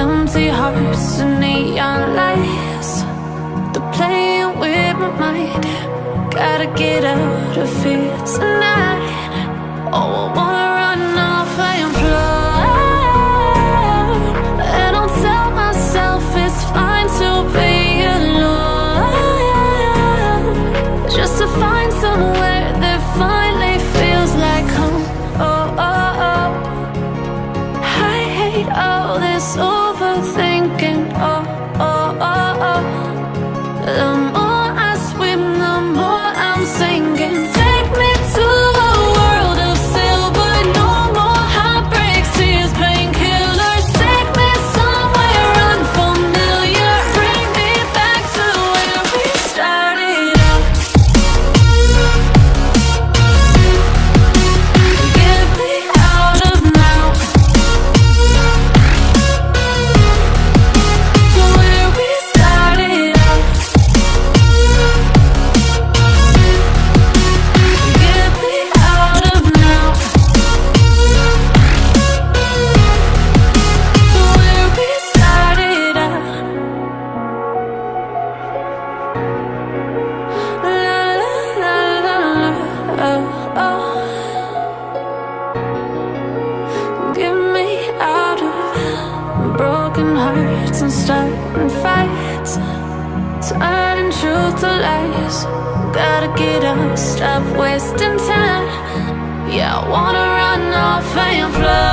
Empty hearts and neon lights, they're playing with my mind. Gotta get out of here tonight. Oh, I wanna run off and fly. And I'll tell myself it's fine to be alone, just to find somewhere that finally feels like home. Oh, oh, oh. I hate all this overthinking. Oh, oh, oh, oh. The more I swim, the more I'm sinking. Take me to a world of silver. No more heartbreaks, tears, painkillers. Take me somewhere unfamiliar. Bring me back to where we started out. Get me out of now, to where we started out. Get me out of now, to where we started out. La la la la la, oh, oh. Get me out of broken hearts and starting fights, turning truth to lies. Gotta get up, stop wasting time. Yeah, I wanna run off and fly.